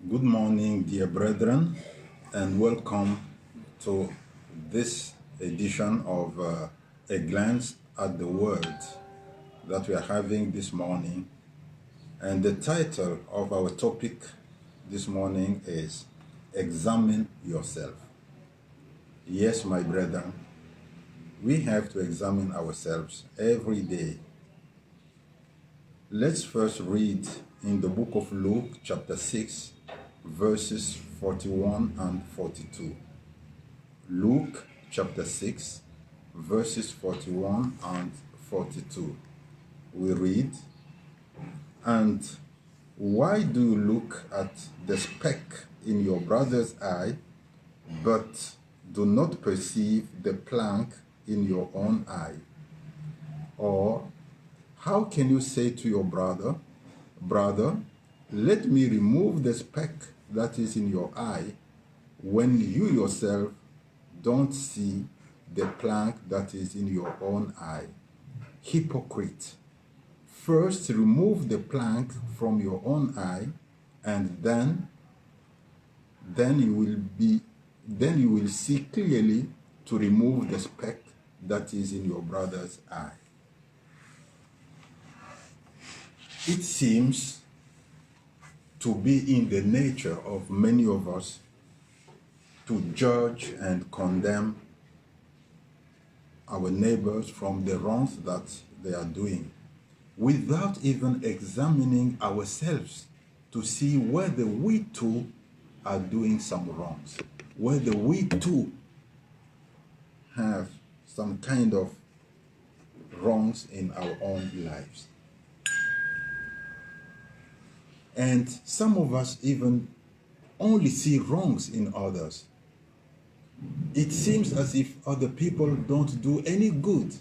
Good morning, dear brethren, and welcome to this edition of A Glance at the Word that we are having this morning. And the title of our topic this morning is Examine Yourself. Yes, my brethren, we have to examine ourselves every day. Let's first read in the book of Luke, chapter 6, verses 41 and 42. Luke chapter 6, verses 41 and 42. We read, "And why do you look at the speck in your brother's eye, but do not perceive the plank in your own eye? Or how can you say to your brother, 'Brother, let me remove the speck that is in your eye,' when you yourself don't see the plank that is in your own eye? Hypocrite! First remove the plank from your own eye, and then you will see clearly to remove the speck that is in your brother's eye." It seems to be in the nature of many of us to judge and condemn our neighbors from the wrongs that they are doing, without even examining ourselves to see whether we too are doing some wrongs, whether we too have some kind of wrongs in our own lives. And some of us even only see wrongs in others. It seems as if other people don't do any good.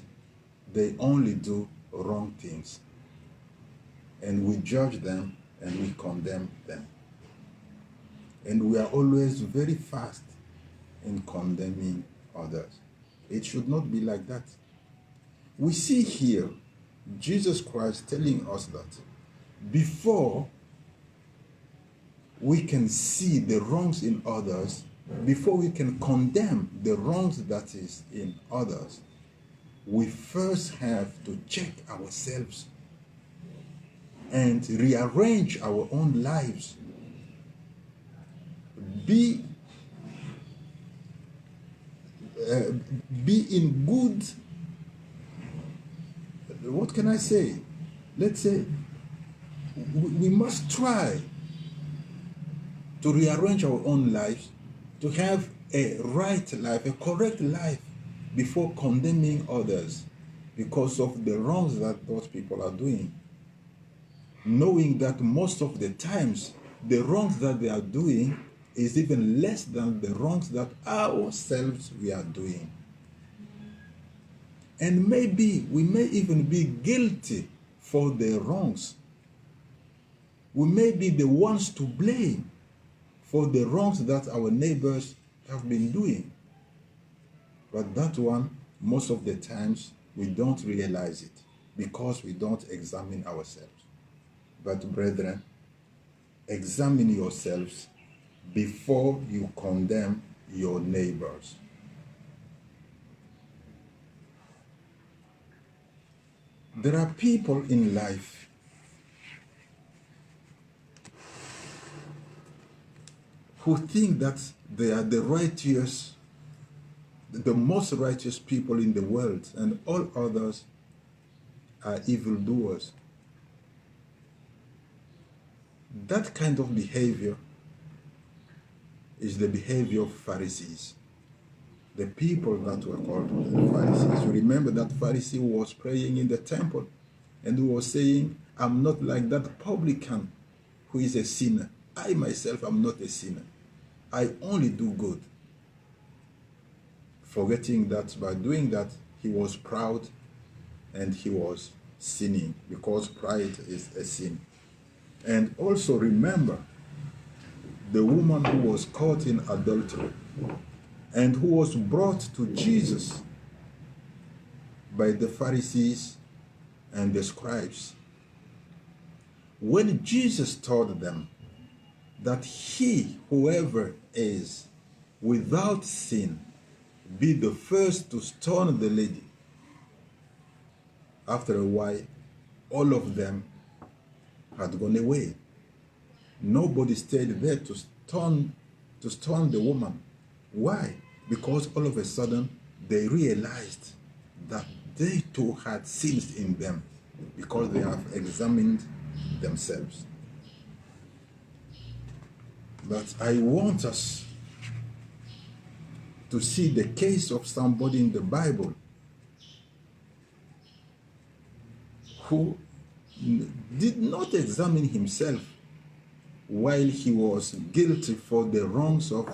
They only do wrong things. And we judge them and we condemn them. And we are always very fast in condemning others. It should not be like that. We see here Jesus Christ telling us that before we can see the wrongs in others, before we can condemn the wrongs that is in others, we first have to check ourselves and rearrange our own lives. Be in good, what can I say? Let's say we must try to rearrange our own lives, to have a right life, a correct life, before condemning others because of the wrongs that those people are doing. Knowing that most of the times, the wrongs that they are doing is even less than the wrongs that ourselves we are doing. And maybe we may even be guilty for the wrongs. We may be the ones to blame for the wrongs that our neighbors have been doing. But that one, most of the times, we don't realize it because we don't examine ourselves. But brethren, examine yourselves before you condemn your neighbors. There are people in life who think that they are the most righteous people in the world, and all others are evildoers. That kind of behavior is the behavior of Pharisees. The people that were called the Pharisees. You remember that Pharisee who was praying in the temple and who was saying, "I'm not like that publican who is a sinner. I myself am not a sinner. I only do good." Forgetting that by doing that, he was proud and he was sinning, because pride is a sin. And also remember the woman who was caught in adultery and who was brought to Jesus by the Pharisees and the scribes. When Jesus told them that he, whoever is without sin, be the first to stone the lady. After a while, all of them had gone away. Nobody stayed there to stone the woman. Why? Because all of a sudden they realized that they too had sins in them, because they have examined themselves. But I want us to see the case of somebody in the Bible who did not examine himself while he was guilty for the wrongs of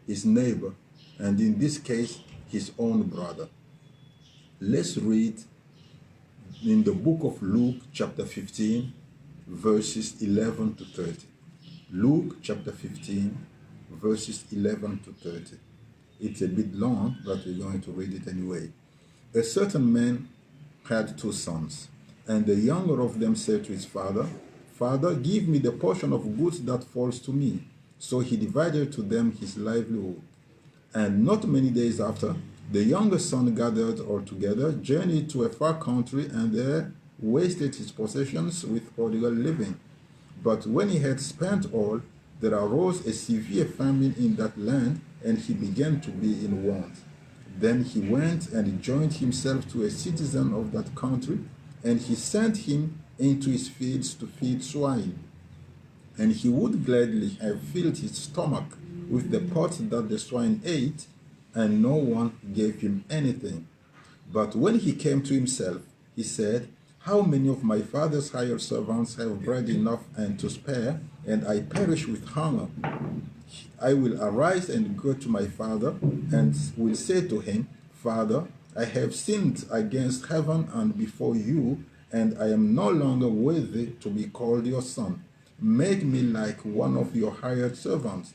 his neighbor, and in this case, his own brother. Let's read in the book of Luke, chapter 15, verses 11 to 30. Luke, chapter 15, verses 11 to 30. It's a bit long, but we're going to read it anyway. A certain man had 2 sons, and the younger of them said to his father, "Father, give me the portion of goods that falls to me." So he divided to them his livelihood. And not many days after, the younger son gathered all together, journeyed to a far country, and there wasted his possessions with prodigal living. But when he had spent all, there arose a severe famine in that land, and he began to be in want. Then he went and joined himself to a citizen of that country, and he sent him into his fields to feed swine. And he would gladly have filled his stomach with the pot that the swine ate, and no one gave him anything. But when he came to himself, he said, "How many of my father's hired servants have bread enough and to spare, and I perish with hunger? I will arise and go to my father, and will say to him, Father, I have sinned against heaven and before you, and I am no longer worthy to be called your son. Make me like one of your hired servants."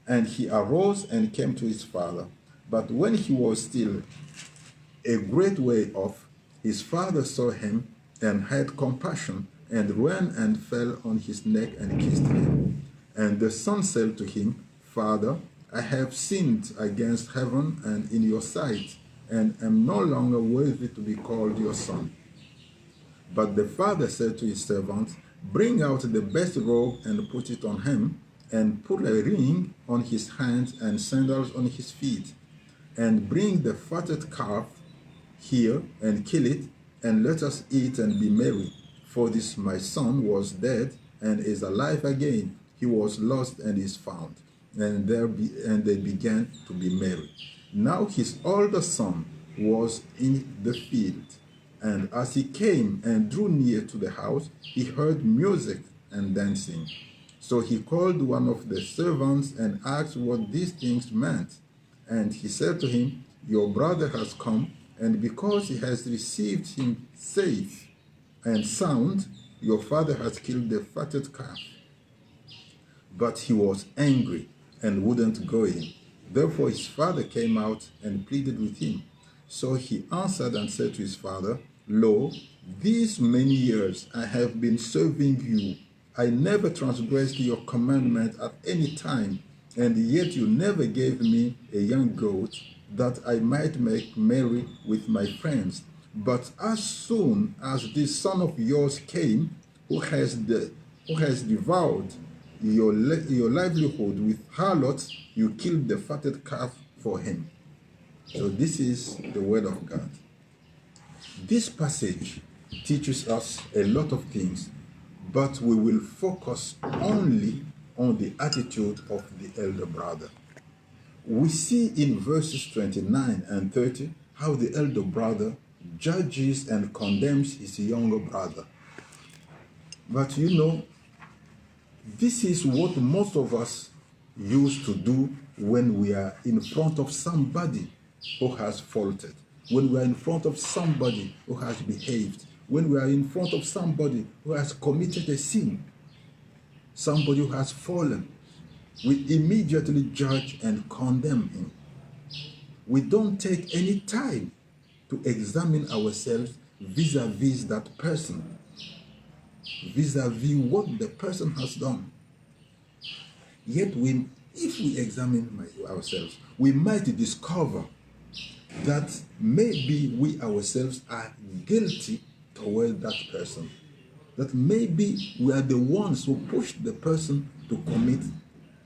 And he arose and came to his father. But when he was still a great way off, his father saw him and had compassion, and ran and fell on his neck and kissed him. And the son said to him, "Father, I have sinned against heaven and in your sight, and am no longer worthy to be called your son." But the father said to his servants, "Bring out the best robe and put it on him, and put a ring on his hands and sandals on his feet. And bring the fatted calf here and kill it, and let us eat and be merry. For this my son was dead and is alive again. He was lost and is found." And they began to be merry. Now his older son was in the field, and as he came and drew near to the house, he heard music and dancing. So he called one of the servants and asked what these things meant. And he said to him, "Your brother has come, and because he has received him safe and sound, your father has killed the fatted calf." But he was angry and wouldn't go in. Therefore his father came out and pleaded with him. So he answered and said to his father, "Lo, these many years I have been serving you. I never transgressed your commandment at any time, and yet you never gave me a young goat that I might make merry with my friends. But as soon as this son of yours came, who has devoured your livelihood with harlots, you killed the fatted calf for him." So this is the word of God. This passage teaches us a lot of things, but we will focus only on the attitude of the elder brother. We see in verses 29 and 30 how the elder brother judges and condemns his younger brother. But you know, this is what most of us used to do when we are in front of somebody who has faulted, when we are in front of somebody who has behaved, when we are in front of somebody who has committed a sin, somebody who has fallen. We immediately judge and condemn him. We don't take any time to examine ourselves vis-a-vis that person, vis-a-vis what the person has done. Yet if we examine ourselves, we might discover that maybe we ourselves are guilty toward that person. That maybe we are the ones who pushed the person to commit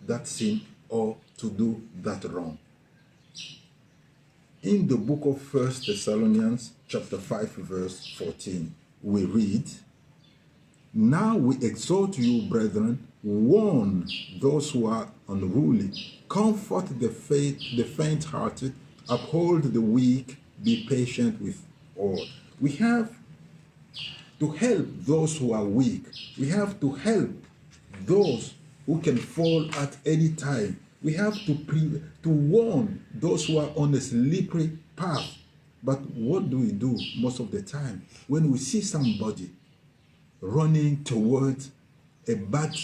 that sin or to do that wrong. In the book of 1 Thessalonians chapter 5 verse 14, we read, "Now we exhort you, brethren, warn those who are unruly, comfort the faint-hearted, uphold the weak, be patient with all." We have to help those who are weak. We have to help those who can fall at any time. We have to warn those who are on a slippery path. But what do we do most of the time? When we see somebody running towards a bad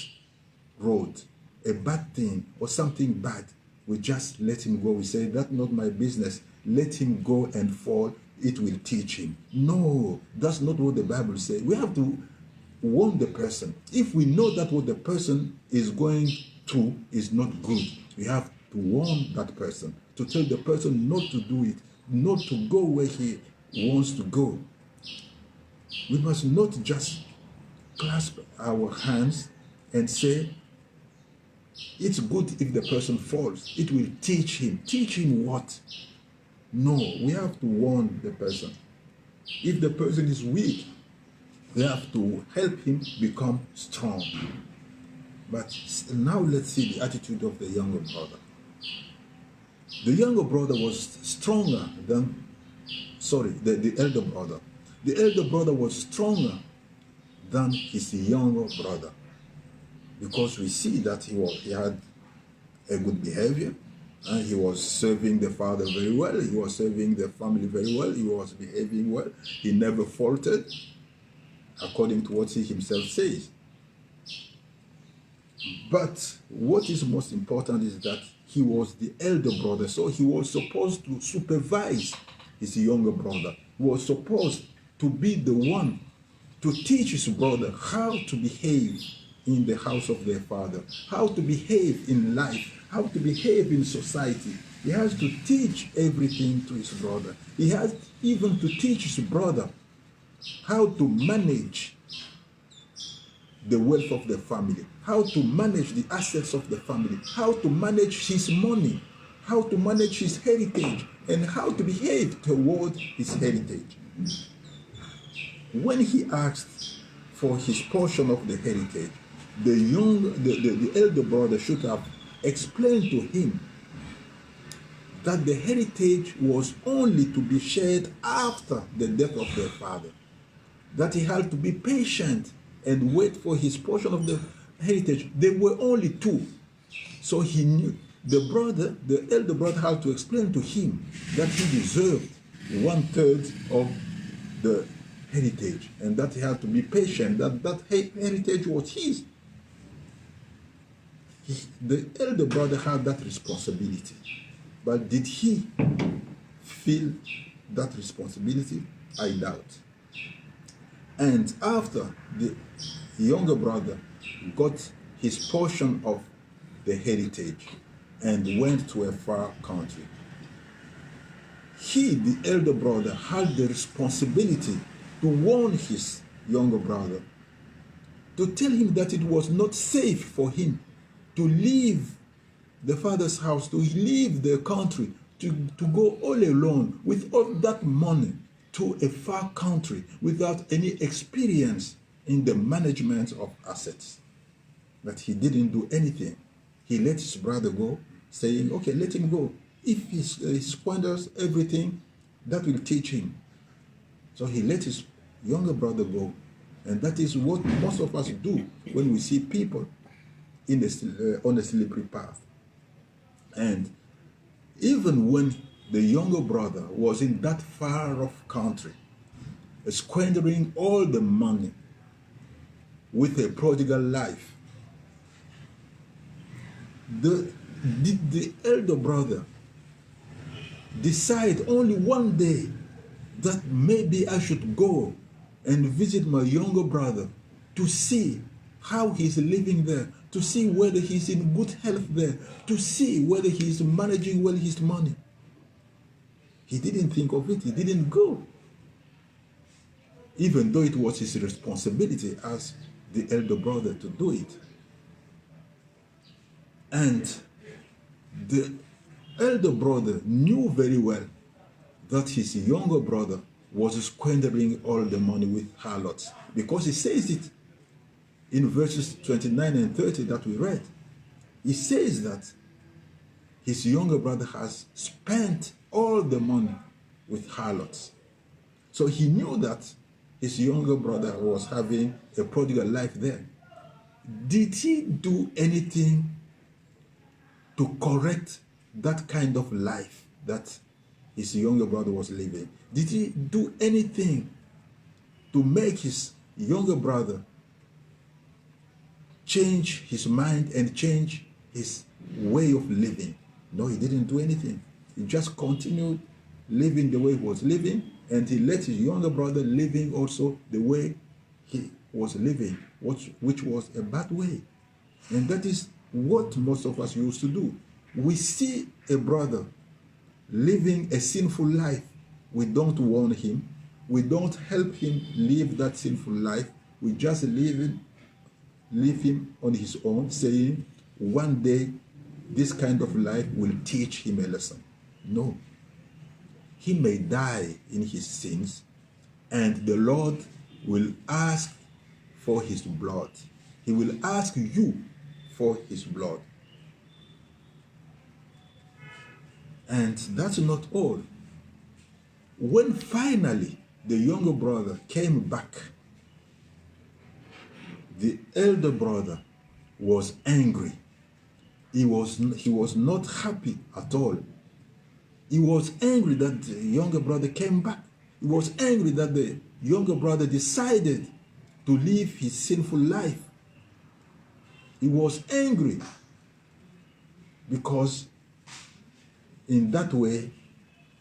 road, a bad thing, or something bad, we just let him go. We say, "That's not my business. Let him go and fall. It will teach him." No, that's not what the Bible says. We have to warn the person. If we know that what the person is going through is not good, we have to warn that person, to tell the person not to do it, not to go where he wants to go. We must not just clasp our hands and say, "It's good if the person falls. It will teach him." Teach him what? No, we have to warn the person. If the person is weak, we have to help him become strong. But now let's see the attitude of the younger brother. The younger brother was stronger than, the elder brother. The elder brother was stronger than his younger brother, because we see that he had a good behavior. He was serving the father very well. He was serving the family very well. He was behaving well. He never faltered, according to what he himself says. But what is most important is that he was the elder brother, so he was supposed to supervise his younger brother. He was supposed to be the one to teach his brother how to behave in the house of their father, how to behave in life, how to behave in society. He has to teach everything to his brother. He has even to teach his brother how to manage the wealth of the family, how to manage the assets of the family, how to manage his money, how to manage his heritage, and how to behave toward his heritage. When he asked for his portion of the heritage, the elder brother should have explained to him that the heritage was only to be shared after the death of their father, that he had to be patient and wait for his portion of the heritage. There were only two, so he knew. The elder brother had to explain to him that he deserved 1/3 of the heritage, and that he had to be patient, that heritage was his. The elder brother had that responsibility, but did he feel that responsibility? I doubt. And after the younger brother got his portion of the heritage and went to a far country, he, the elder brother, had the responsibility to warn his younger brother, to tell him that it was not safe for him to leave the father's house, to leave the country, to go all alone with all that money to a far country without any experience in the management of assets. But he didn't do anything. He let his brother go, saying, "Okay, let him go. If he squanders everything, that will teach him." So he let his younger brother go. And that is what most of us do when we see people on a slippery path. And even when the younger brother was in that far off country, squandering all the money with a prodigal life, the elder brother decide only one day that maybe I should go and visit my younger brother to see how he's living there, to see whether he's in good health there, to see whether he's managing well his money. He didn't think of it. He didn't go. Even though it was his responsibility as the elder brother to do it. And the elder brother knew very well that his younger brother was squandering all the money with harlots, because he says it in verses 29 and 30 that we read. He says that his younger brother has spent all the money with harlots. So he knew that his younger brother was having a prodigal life there. Did he do anything to correct that kind of life that his younger brother was living? Did he do anything to make his younger brother change his mind and change his way of living? No, he didn't do anything. He just continued living the way he was living, and he let his younger brother living also the way he was living, which was a bad way. And that is what most of us used to do. We see a brother living a sinful life. We don't warn him. We don't help him live that sinful life. We just leave him on his own, saying, one day this kind of life will teach him a lesson. No. He may die in his sins, and the Lord will ask for his blood. He will ask you for his blood. And that's not all. When finally the younger brother came back, the elder brother was angry. He was not happy at all. He was angry that the younger brother came back. He was angry that the younger brother decided to live his sinful life. He was angry because in that way,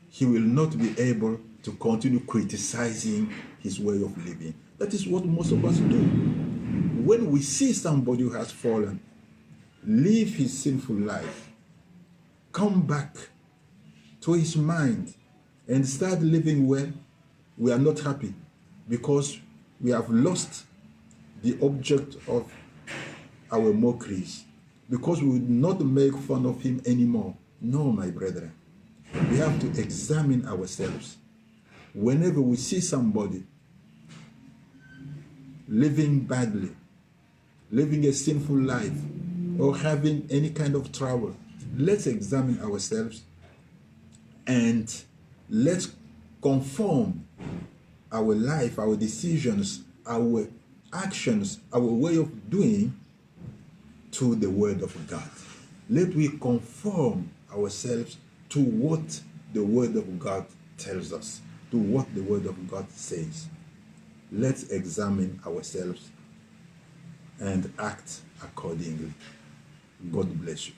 he will not be able to continue criticizing his way of living. That is what most of us do. When we see somebody who has fallen, live his sinful life, come back to his mind and start living well, we are not happy because we have lost the object of our mockeries, because we would not make fun of him anymore. No, my brethren, we have to examine ourselves. Whenever we see somebody living badly, living a sinful life, or having any kind of trouble, let's examine ourselves and let's conform our life, our decisions, our actions, our way of doing to the Word of God. Let we conform ourselves to what the Word of God tells us, to what the Word of God says. Let's examine ourselves and act accordingly. God bless you.